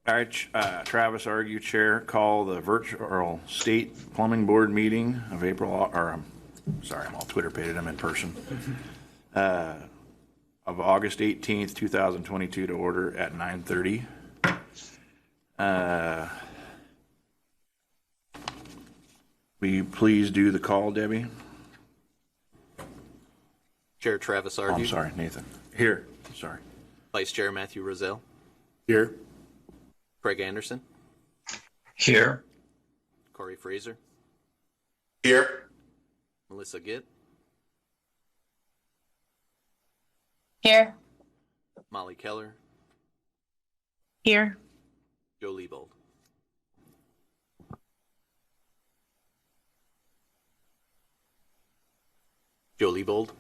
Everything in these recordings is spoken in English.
All right, Travis Argue, Chair, call the virtual state plumbing board meeting of sorry, I'm all Twitter-pated, I'm in person, of August 18th, 2022 to order at 9:30. Will you please do the call, Debbie? Chair Travis Argue. Oh, I'm sorry, Nathan. Here, sorry. Vice Chair Matthew Rozzell. Here. Craig Anderson. Here. Corey Frazier. Here. Melissa Gitt. Here. Molly Keller. Here. Joe Lebold. Joe Lebold.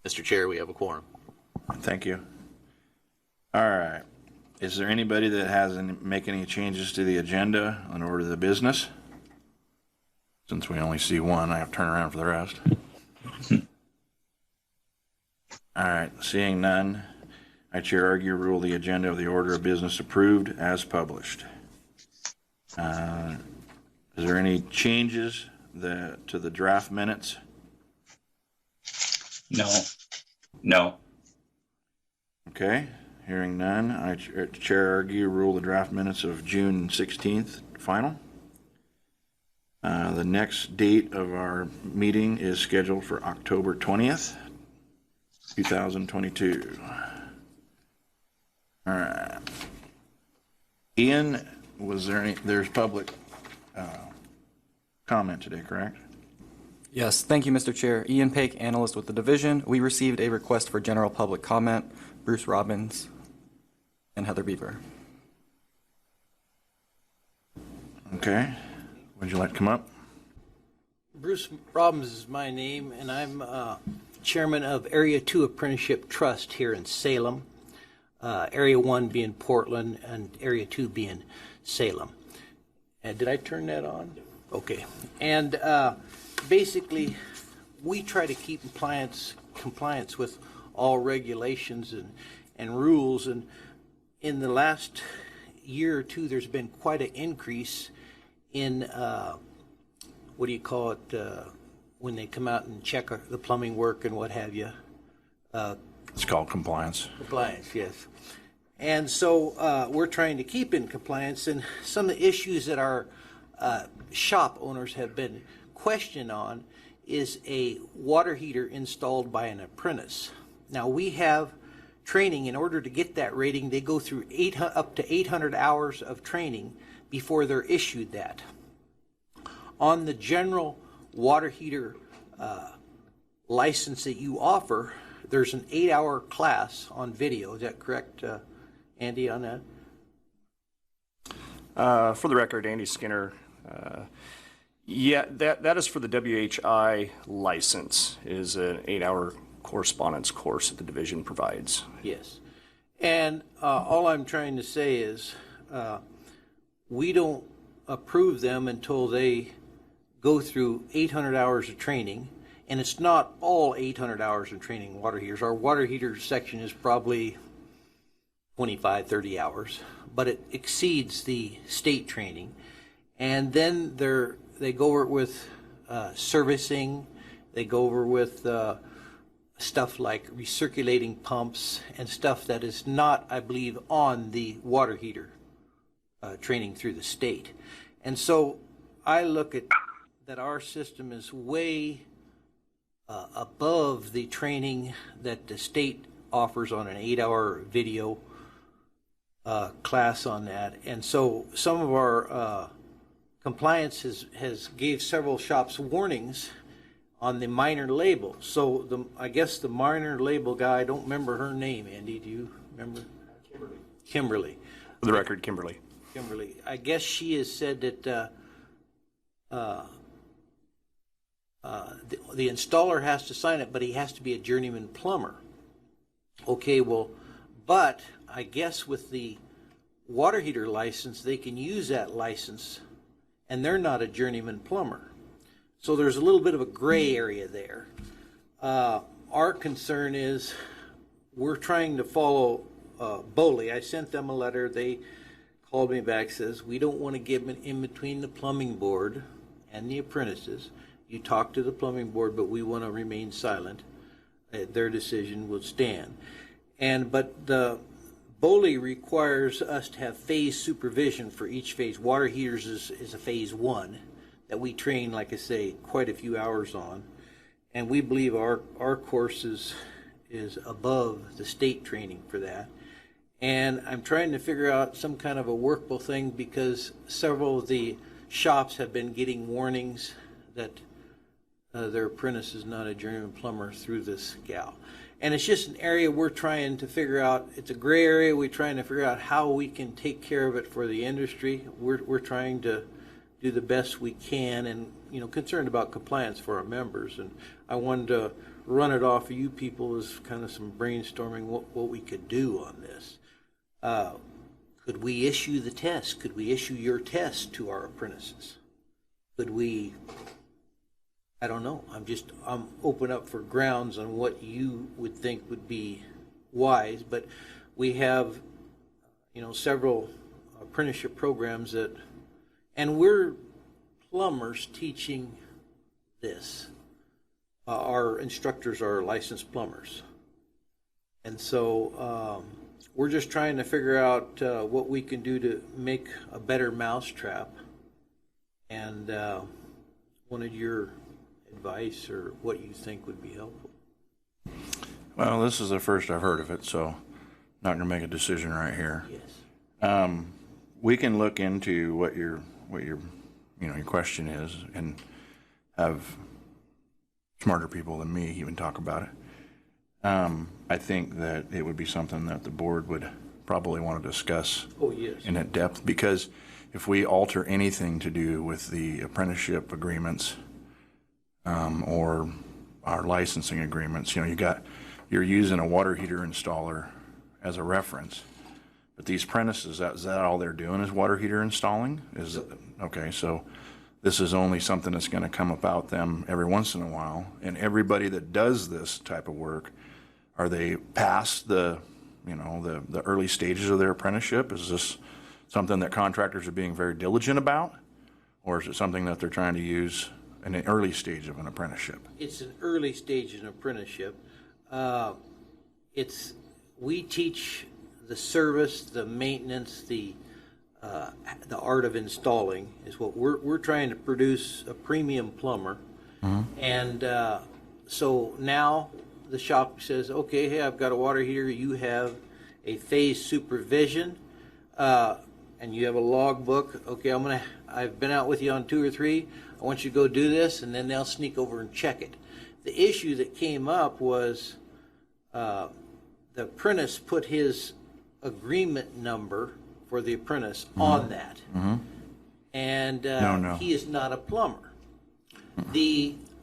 Mr. Chair, we have a quorum. Thank you. All right. Is there anybody that has make any changes to the agenda in order to the business? Since we only see one, I have to turn around for the rest. All right. Seeing none, I chair argue rule the agenda of the order of business approved as published. Is there any changes to the draft minutes? No. Okay, hearing none, I chair argue rule the draft minutes of June 16th final. The next date of our meeting is scheduled for October 20th, 2022. All right. Ian, there's public comment today, correct? Yes, thank you, Mr. Chair. Ian Paik, analyst with the division. We received a request for general public comment. Bruce Robbins and Heather Beaver. Okay. Would you like to come up? Bruce Robbins is my name, and I'm chairman of Area 2 Apprenticeship Trust here in Salem. Area 1 being Portland and Area 2 being Salem. And did I turn that on? Okay. And basically, we try to keep compliance with all regulations and rules. And in the last year or two, there's been quite an increase in, what do you call it, when they come out and check the plumbing work and what have you. It's called compliance. Compliance, yes. And so we're trying to keep in compliance. And some of the issues that our shop owners have been questioned on is a water heater installed by an apprentice. Now, we have training. In order to get that rating, they go through up to 800 hours of training before they're issued that. On the general water heater license that you offer, there's an 8-hour class on video. Is that correct, Andy, on that? For the record, Andy Skinner. Yeah, that is for the WHI license. It is an 8-hour correspondence course that the division provides. Yes. And all I'm trying to say is we don't approve them until they go through 800 hours of training. And it's not all 800 hours of training water heaters. Our water heater section is probably 25, 30 hours, but it exceeds the state training. And then they go over it with servicing. They go over with stuff like recirculating pumps and stuff that is not, I believe, on the water heater training through the state. And so I look at that our system is way above the training that the state offers on an 8-hour video class on that. And so some of our compliance has gave several shops warnings on the minor label. So I guess the minor label guy, I don't remember her name, Andy, do you remember? Kimberly. For the record, Kimberly. I guess she has said that the installer has to sign it, but he has to be a journeyman plumber. Okay, well, but I guess with the water heater license, they can use that license, and they're not a journeyman plumber. So there's a little bit of a gray area there. Our concern is we're trying to follow Boley. I sent them a letter. They called me back, says, we don't want to give it in between the plumbing board and the apprentices. You talk to the plumbing board, but we want to remain silent. Their decision will stand. But the Boley requires us to have phase supervision for each phase. Water heaters is a phase 1 that we train, like I say, quite a few hours on. And we believe our course is above the state training for that. And I'm trying to figure out some kind of a workable thing because several of the shops have been getting warnings that their apprentice is not a journeyman plumber through this gal. And it's just an area we're trying to figure out. It's a gray area. We're trying to figure out how we can take care of it for the industry. We're trying to do the best we can and, concerned about compliance for our members. And I wanted to run it off of you people as kind of some brainstorming what we could do on this. Could we issue the test? Could we issue your test to our apprentices? Could we, I don't know. I'm open up for grounds on what you would think would be wise, but we have, several apprenticeship programs and we're plumbers teaching this. Our instructors are licensed plumbers. And so we're just trying to figure out what we can do to make a better mousetrap. And wanted your advice or what you think would be helpful. Well, this is the first I've heard of it, so not going to make a decision right here. Yes. We can look into what your your question is and have smarter people than me even talk about it. I think that it would be something that the board would probably want to discuss in depth, because if we alter anything to do with the apprenticeship agreements or our licensing agreements, you're using a water heater installer as a reference. But these apprentices, is that all they're doing is water heater installing? Okay, so this is only something that's going to come about them every once in a while. And everybody that does this type of work, are they past the early stages of their apprenticeship? Is this something that contractors are being very diligent about? Or is it something that they're trying to use in an early stage of an apprenticeship? It's an early stage in apprenticeship. We teach the service, the maintenance, the art of installing is what we're trying to produce a premium plumber. Mm-hmm. And so now the shop says, okay, hey, I've got a water heater. You have a phase supervision, and you have a log book. Okay, I've been out with you on 2 or 3. I want you to go do this, and then they'll sneak over and check it. The issue that came up was the apprentice put his agreement number for the apprentice on that. Mm-hmm. And he is not a plumber.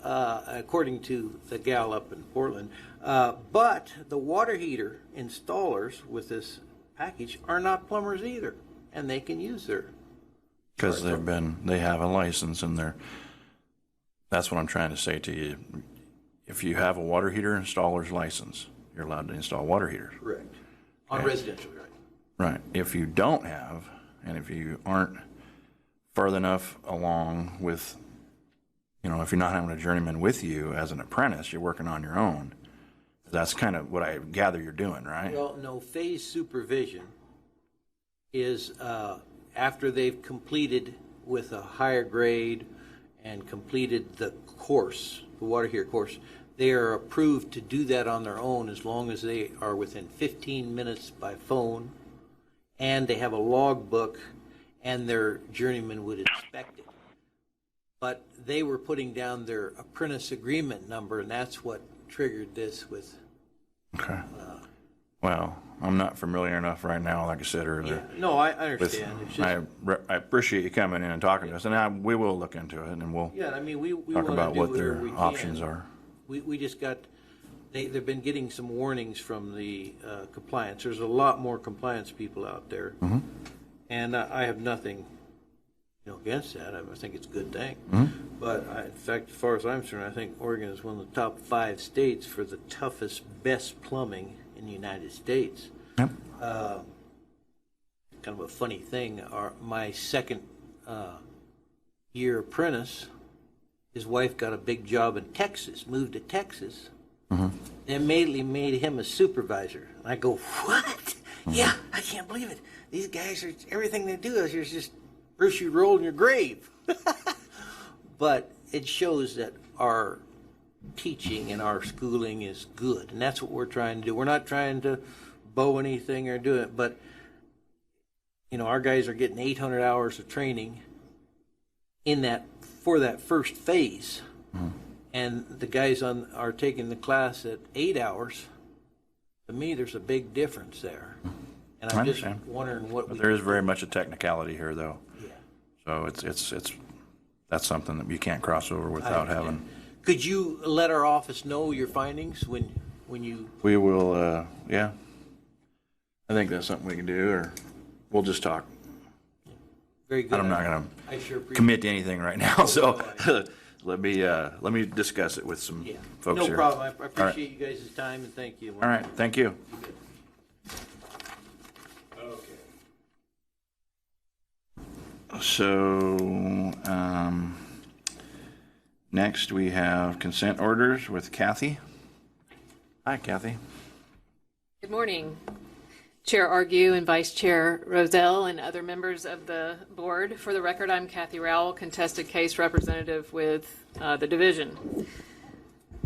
According to the gal up in Portland, but the water heater installers with this package are not plumbers either, and they can use their because they have a license, and that's what I'm trying to say to you. If you have a water heater installer's license, you're allowed to install water heaters. Correct. On residential, right? Right. If you don't have, and if you aren't further enough along with, if you're not having a journeyman with you as an apprentice, you're working on your own. That's kind of what I gather you're doing, right? Well, no, phase supervision is after they've completed with a higher grade and completed the course, the water heater course, they are approved to do that on their own as long as they are within 15 minutes by phone, and they have a log book, and their journeyman would inspect it. But they were putting down their apprentice agreement number, and that's what triggered this with. Okay. Well, I'm not familiar enough right now, like I said earlier. Yeah. No, I understand. It's just, I appreciate you coming in and talking to us, and we will look into it, and we'll we talk about what their we options can. are. We just got, they've been getting some warnings from the compliance. There's a lot more compliance people out there. Mm-hmm. And I have nothing against that. I think it's a good thing. Mm-hmm. But in fact, as far as I'm concerned, I think Oregon is one of the top 5 states for the toughest, best plumbing in the United States. Yep. Kind of a funny thing, my second year apprentice, his wife got a big job in Texas, moved to Texas, and immediately made him a supervisor. And I go, what? Yeah, I can't believe it. These guys are, everything they do is just Bruce, you roll in your grave. But it shows that our teaching and our schooling is good, and that's what we're trying to do. We're not trying to bow anything or do it, but you know, our guys are getting 800 hours of training in that for that first phase, and the guys are taking the class at 8 hours. To me, there's a big difference there, and I'm just wondering what But there is very much a technicality here, though. Yeah. So it's that's something that you can't cross over without having. Could you let our office know your findings when you? We will. Yeah. I think that's something we can do, or we'll just talk. Very good. I'm not going I sure to appreciate commit to anything right now, so let me discuss it with some folks no here. problem. I appreciate you guys' time, and thank you. All right, thank you. So, next we have consent orders with Kathy. Hi, Kathy. Good morning, Chair Argue and Vice-chair Rozzell and other members of the board. For the record, I'm Kathy Rowell, contested case representative with the division.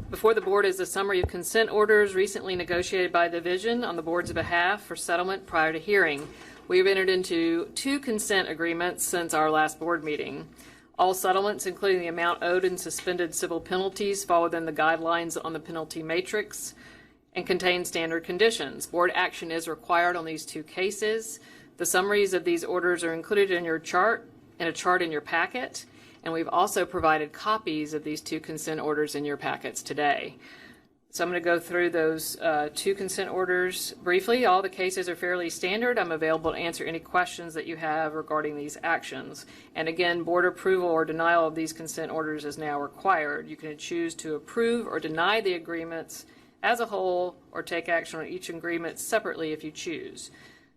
Before the board is a summary of consent orders recently negotiated by the division on the board's behalf for settlement prior to hearing. We have entered into 2 consent agreements since our last board meeting. All settlements, including the amount owed and suspended civil penalties, fall within the guidelines on the penalty matrix and contain standard conditions. Board action is required on these 2 cases. The summaries of these orders are included in your chart, in a chart in your packet, and we've also provided copies of these 2 consent orders in your packets today. So I'm going to go through those 2 consent orders briefly. All the cases are fairly standard. I'm available to answer any questions that you have regarding these actions. And again, board approval or denial of these consent orders is now required. You can choose to approve or deny the agreements as a whole or take action on each agreement separately if you choose.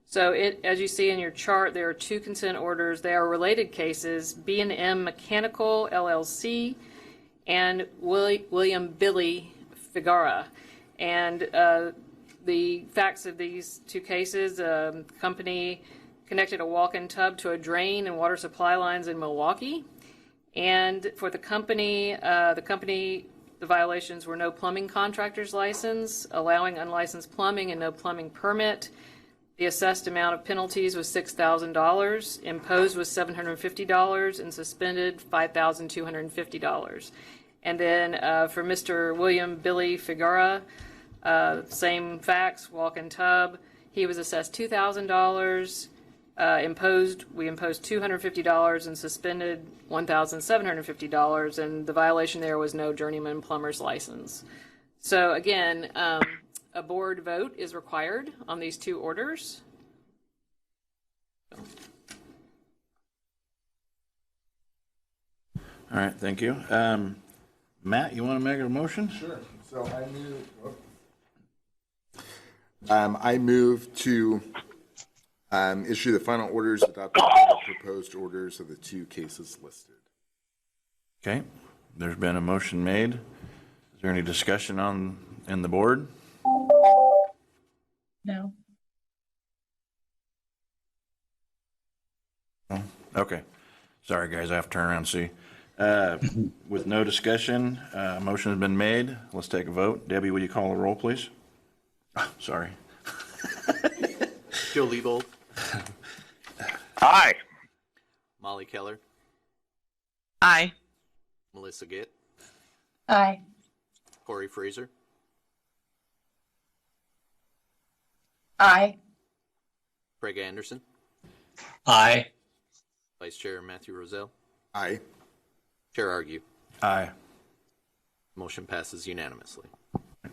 So as you see in your chart, there are 2 consent orders. They are related cases, B&M Mechanical LLC and William Billy Figara. And the facts of these 2 cases, company connected a walk-in tub to a drain and water supply lines in Milwaukee. And for the company, the violations were no plumbing contractor's license, allowing unlicensed plumbing, and no plumbing permit. The assessed amount of penalties was $6,000, imposed was $750, and suspended $5,250. And then for Mr. William Billy Figara, same facts, walk-in tub. He was assessed $2,000, we imposed $250 and suspended $1,750, and the violation there was no journeyman plumber's license. So again, a board vote is required on these 2 orders. All right, thank you. Matt, you want to make a motion? Sure. So I move to issue the final orders adopting the proposed orders of the 2 cases listed. Okay, there's been a motion made. Is there any discussion in the board? No. No? Okay. Sorry, guys, I have to turn around and see. With no discussion, motion has been made. Let's take a vote. Debbie, will you call the roll, please? Oh, sorry. Joe Lebold, Aye. Molly Keller, Aye. Melissa Gitt, Aye. Corey Frazier, Aye. Craig Anderson, Aye. Vice Chair Matthew Rozzell, Aye. Chair Argue. Aye. Motion passes unanimously.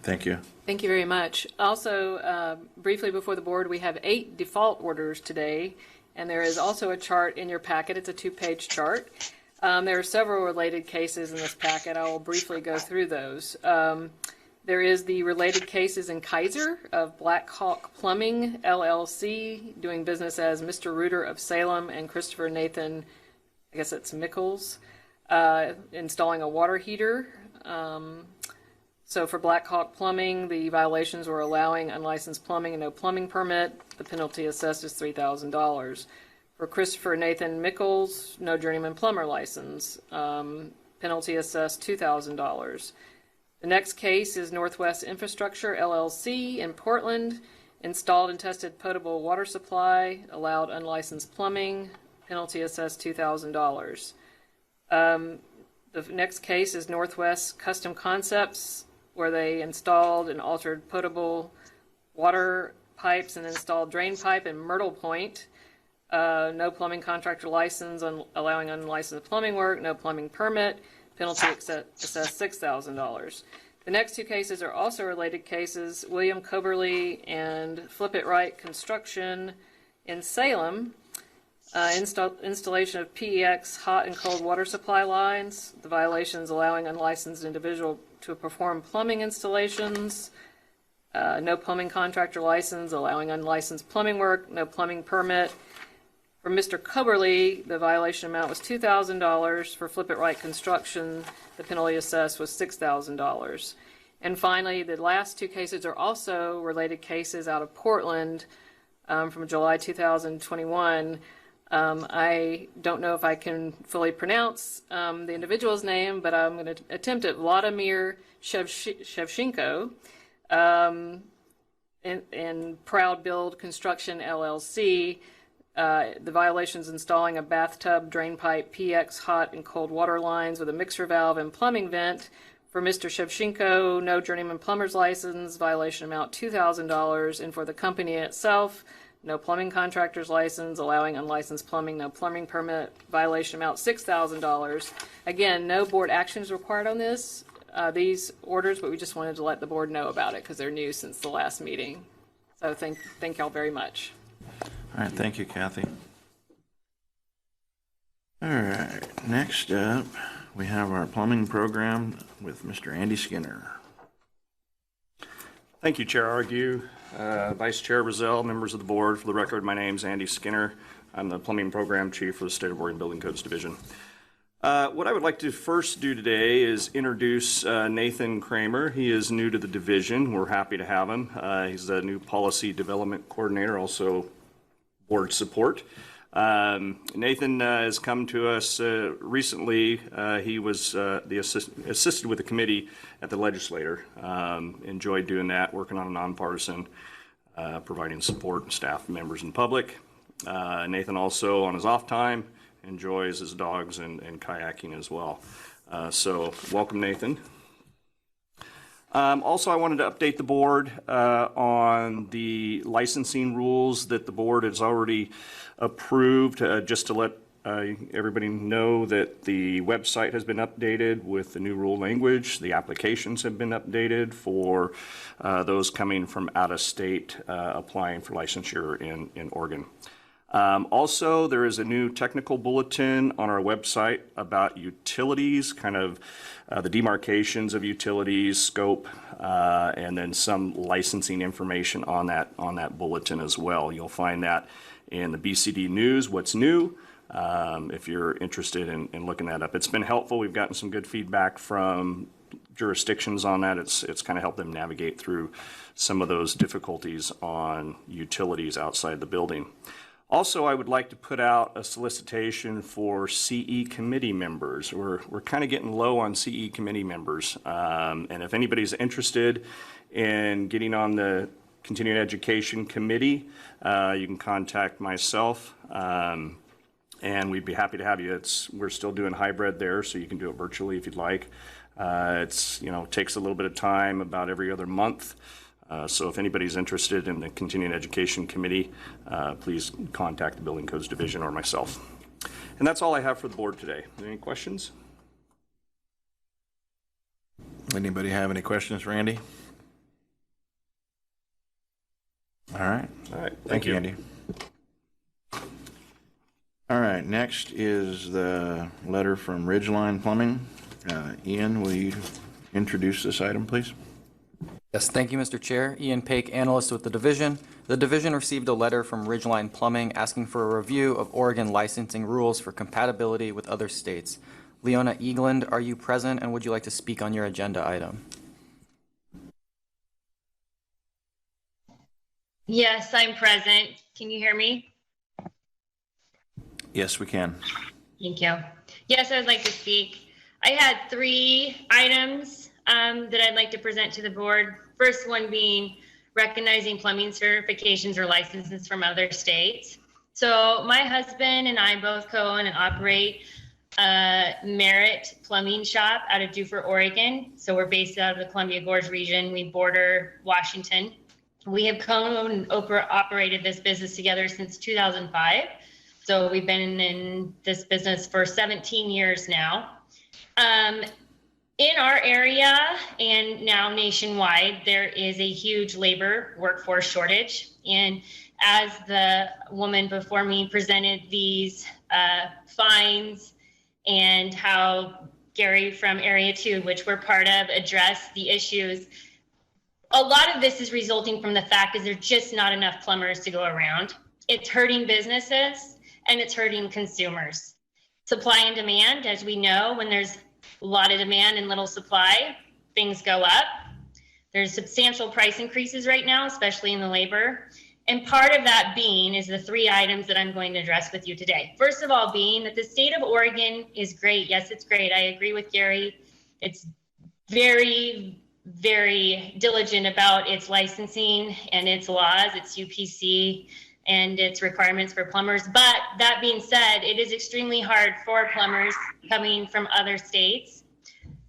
Thank you. Thank you very much. Also, briefly before the board, we have 8 default orders today, and there is also a chart in your packet. It's a 2-page chart. There are several related cases in this packet. I will briefly go through those. There is the related cases in Kaiser of Black Hawk Plumbing, LLC, doing business as Mr. Reuter of Salem and Christopher Nathan, I guess it's Mickles, installing a water heater. So for Black Hawk Plumbing, the violations were allowing unlicensed plumbing and no plumbing permit. The penalty assessed is $3,000. For Christopher Nathan Mickles, no journeyman plumber license. Penalty assessed $2,000. The next case is Northwest Infrastructure, LLC in Portland. Installed and tested potable water supply, allowed unlicensed plumbing. Penalty assessed $2,000. The next case is Northwest Custom Concepts, where they installed and altered potable water pipes and installed drain pipe in Myrtle Point. No plumbing contractor license, allowing unlicensed plumbing work, no plumbing permit. Penalty assessed $6,000. The next two cases are also related cases. William Coberly and Flip It Right Construction in Salem. Installation of PEX hot and cold water supply lines. The violations allowing unlicensed individual to perform plumbing installations. No plumbing contractor license, allowing unlicensed plumbing work, no plumbing permit. For Mr. Coberly, the violation amount was $2,000. For Flip It Right Construction, the penalty assessed was $6,000. And finally, the last two cases are also related cases out of Portland from July 2021. I don't know if I can fully pronounce the individual's name, but I'm going to attempt it. Vladimir Shevchenko and Proud Build Construction, LLC. The violations installing a bathtub, drain pipe, PX hot and cold water lines with a mixer valve and plumbing vent. For Mr. Shevchenko, no journeyman plumber's license, violation amount $2,000. And for the company itself, no plumbing contractor's license, allowing unlicensed plumbing, no plumbing permit, violation amount $6,000. Again, no board action is required on these orders, but we just wanted to let the board know about it because they're new since the last meeting. So thank y'all very much. All right, thank you, Kathy. All right, next up, we have our plumbing program with Mr. Andy Skinner. Thank you, Chair Argue, Vice-chair Rozzell, members of the board. For the record, my name's Andy Skinner. I'm the plumbing program chief for the State of Oregon Building Codes Division. What I would like to first do today is introduce Nathan Kramer. He is new to the division. We're happy to have him. He's the new policy development coordinator, also board support. Nathan has come to us recently. He was assisted with the committee at the legislature. Enjoyed doing that, working on a nonpartisan, providing support and staff members and public. Nathan also, on his off time, enjoys his dogs and kayaking as well. So welcome, Nathan. Also, I wanted to update the board on the licensing rules that the board has already approved, just to let everybody know that the website has been updated with the new rule language. The applications have been updated for those coming from out of state applying for licensure in Oregon. Also, there is a new technical bulletin on our website about utilities, kind of the demarcations of utilities, scope, and then some licensing information on that bulletin as well. You'll find that in the BCD News, What's New, if you're interested in looking that up. It's been helpful. We've gotten some good feedback from jurisdictions on that. It's kind of helped them navigate through some of those difficulties on utilities outside the building. Also, I would like to put out a solicitation for CE committee members. We're kind of getting low on CE committee members. And if anybody's interested in getting on the continuing education committee, you can contact myself. And we'd be happy to have you. We're still doing hybrid there, so you can do it virtually if you'd like. Takes a little bit of time, about every other month. So if anybody's interested in the Continuing Education Committee, please contact the Building Codes Division or myself. And that's all I have for the board today. Any questions? Anybody have any questions for Andy? All right. All right. Thank you, Andy. All right, next is the letter from Ridgeline Plumbing. Ian, will you introduce this item, please? Yes, thank you, Mr. Chair. Ian Paik, analyst with the division. The division received a letter from Ridgeline Plumbing asking for a review of Oregon licensing rules for compatibility with other states. Leona Egeland, are you present, and would you like to speak on your agenda item? Yes, I'm present. Can you hear me? Yes, we can. Thank you. Yes, I would like to speak. I had 3 items that I'd like to present to the board. First one being recognizing plumbing certifications or licenses from other states. So my husband and I both co-own and operate a Merit plumbing shop out of Dufur, Oregon. So we're based out of the Columbia Gorge region. We border Washington. We have co-owned and operated this business together since 2005. So we've been in this business for 17 years now. In our area and now nationwide, there is a huge labor workforce shortage. And as the woman before me presented these fines and how Gary from Area 2, which we're part of, addressed the issues, a lot of this is resulting from the fact is there's just not enough plumbers to go around. It's hurting businesses and it's hurting consumers. Supply and demand, as we know, when there's a lot of demand and little supply, things go up. There's substantial price increases right now, especially in the labor. And part of that being is the 3 items that I'm going to address with you today. First of all, being that the state of Oregon is great. Yes, it's great. I agree with Gary. It's very, very diligent about its licensing and its laws, its UPC, and its requirements for plumbers. But that being said, it is extremely hard for plumbers coming from other states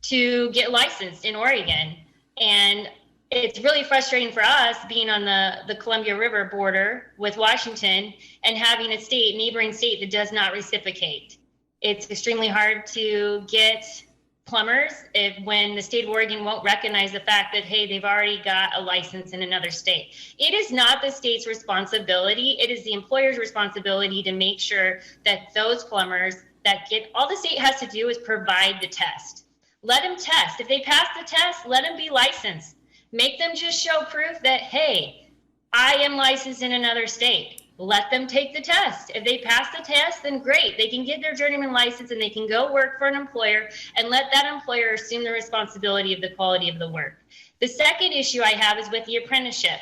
to get licensed in Oregon. And it's really frustrating for us being on the Columbia River border with Washington and having a neighboring state that does not reciprocate. It's extremely hard to get plumbers when the state of Oregon won't recognize the fact that, hey, they've already got a license in another state. It is not the state's responsibility. It is the employer's responsibility to make sure that those plumbers all the state has to do is provide the test. Let them test. If they pass the test, let them be licensed. Make them just show proof that, hey, I am licensed in another state. Let them take the test. If they pass the test, then great. They can get their journeyman license and they can go work for an employer and let that employer assume the responsibility of the quality of the work. The second issue I have is with the apprenticeship.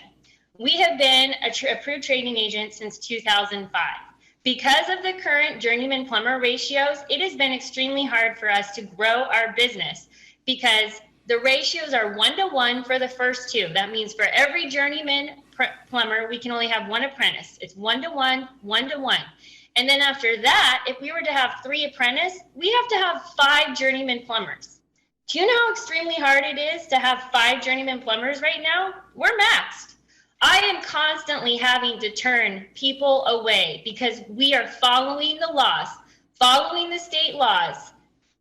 We have been an approved training agent since 2005. Because of the current journeyman plumber ratios, it has been extremely hard for us to grow our business because the ratios are 1-to-1 for the first 2. That means for every journeyman plumber, we can only have 1 apprentice. It's 1-to-1, 1-to-1. And then after that, if we were to have 3 apprentices, we have to have 5 journeyman plumbers. Do you know how extremely hard it is to have 5 journeyman plumbers right now? We're maxed. I am constantly having to turn people away because we are following the laws, following the state laws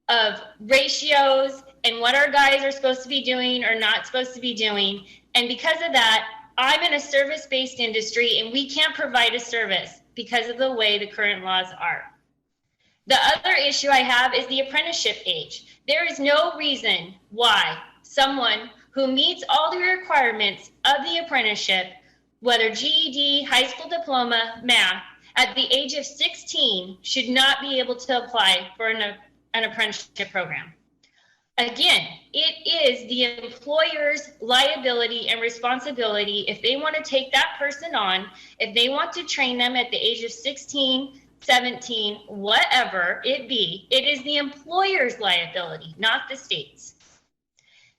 of ratios and what our guys are supposed to be doing or not supposed to be doing. And because of that, I'm in a service-based industry and we can't provide a service because of the way the current laws are. The other issue I have is the apprenticeship age. There is no reason why someone who meets all the requirements of the apprenticeship, whether GED, high school diploma, math, at the age of 16 should not be able to apply for an apprenticeship program. Again, it is the employer's liability and responsibility if they want to take that person on, if they want to train them at the age of 16, 17, whatever it be, it is the employer's liability, not the state's.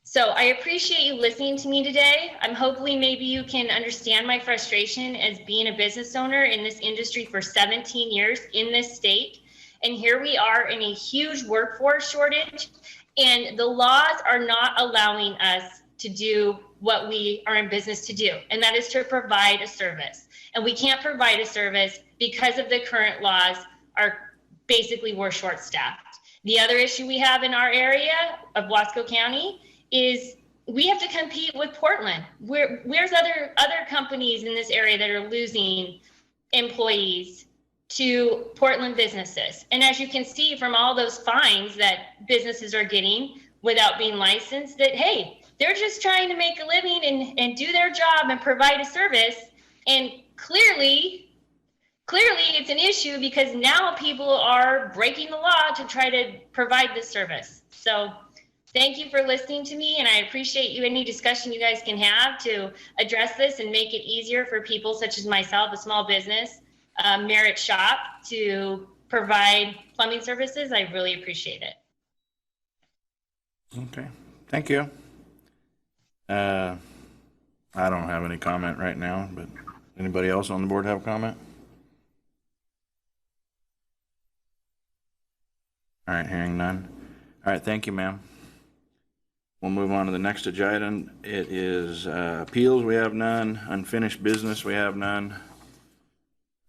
So I appreciate you listening to me today. Hopefully maybe you can understand my frustration as being a business owner in this industry for 17 years in this state. And here we are in a huge workforce shortage. And the laws are not allowing us to do what we are in business to do, and that is to provide a service. And we can't provide a service because of the current laws we're short-staffed. The other issue we have in our area of Wasco County is we have to compete with Portland. Where's other companies in this area that are losing employees to Portland businesses? And as you can see from all those fines that businesses are getting without being licensed, that, hey, They're just trying to make a living and do their job and provide a service. And clearly it's an issue because now people are breaking the law to try to provide this service. So thank you for listening to me, and I appreciate any discussion you guys can have to address this and make it easier for people such as myself, a small business, Merit Shop, to provide plumbing services. I really appreciate it. Okay, thank you. I don't have any comment right now, but anybody else on the board have a comment? All right, hearing none. All right, thank you, ma'am. We'll move on to the next agenda. It is appeals, we have none. Unfinished business, we have none.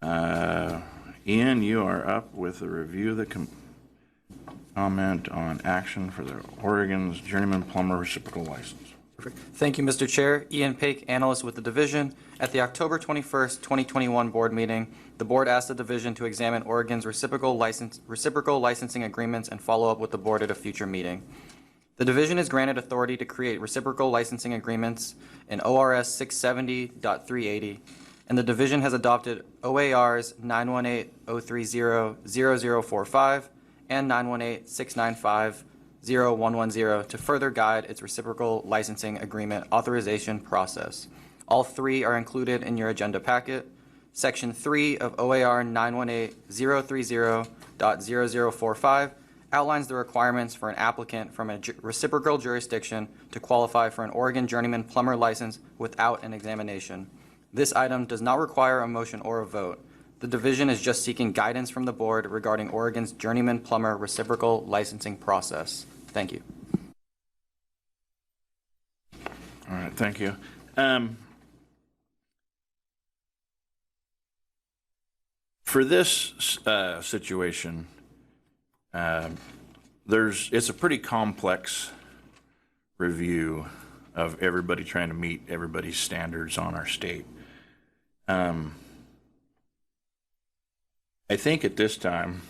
Ian, you are up with a review of the comment on action for the Oregon's Journeyman Plumber Reciprocal License. Thank you, Mr. Chair. Ian Paik, analyst with the division. At the October 21st, 2021 board meeting, the board asked the division to examine Oregon's reciprocal licensing agreements and follow up with the board at a future meeting. The division is granted authority to create reciprocal licensing agreements in ORS 670.380, and the division has adopted OARs 918-030-0045 and 918-695-0110 to further guide its reciprocal licensing agreement authorization process. All three are included in your agenda packet. Section 3 of OAR 918-030.0045 outlines the requirements for an applicant from a reciprocal jurisdiction to qualify for an Oregon Journeyman Plumber license without an examination. This item does not require a motion or a vote. The division is just seeking guidance from the board regarding Oregon's Journeyman Plumber reciprocal licensing process. Thank you. All right, thank you. For this situation, it's a pretty complex review of everybody trying to meet everybody's standards on our state. I think at this time,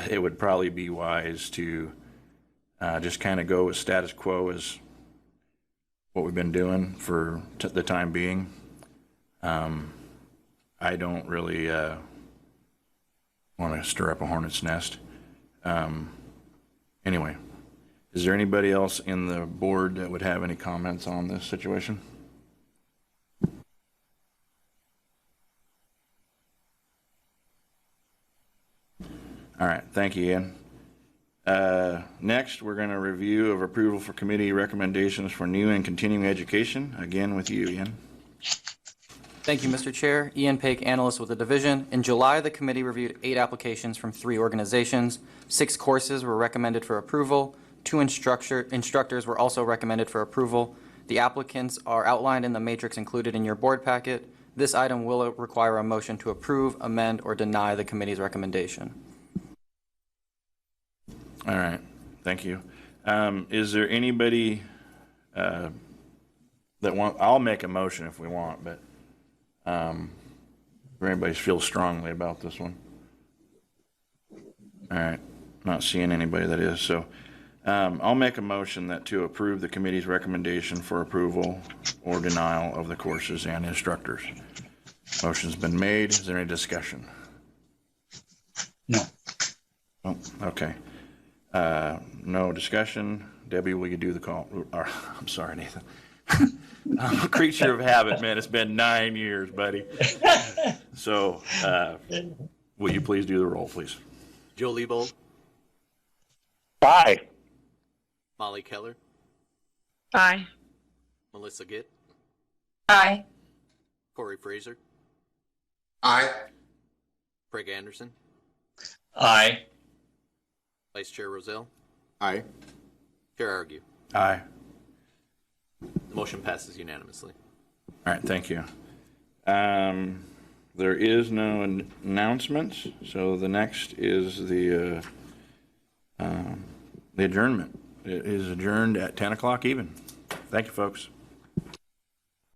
it would probably be wise to just kind of go with status quo as what we've been doing for the time being. I don't really want to stir up a hornet's nest. Anyway, is there anybody else in the board that would have any comments on this situation? All right, thank you, Ian. Next, we're going to review of approval for committee recommendations for new and continuing education. Again with you, Ian. Thank you, Mr. Chair. Ian Paik, analyst with the division. In July, the committee reviewed 8 applications from 3 organizations. 6 courses were recommended for approval. 2 instructors were also recommended for approval. The applicants are outlined in the matrix included in your board packet. This item will require a motion to approve, amend, or deny the committee's recommendation. All right, thank you. Is there anybody that I'll make a motion if we want, but if anybody feels strongly about this one. All right, not seeing anybody that is, so I'll make a motion that to approve the committee's recommendation for approval or denial of the courses and instructors. Motion's been made. Is there any discussion? No. Oh, okay. No discussion. Debbie, will you do the call? I'm sorry, Nathan. I'm a creature of habit, man. It's been 9 years, buddy. So, will you please do the roll, please? Joe Lebold, Aye. Molly Keller, Aye. Melissa Gitt, Aye. Corey Frazier, Aye. Craig Anderson, Aye. Vice-chair Rozzell, Aye. Chair Argue. Aye. The motion passes unanimously. All right, thank you. There is no announcements, so the next is the adjournment. It is adjourned at 10 o'clock even. Thank you, folks.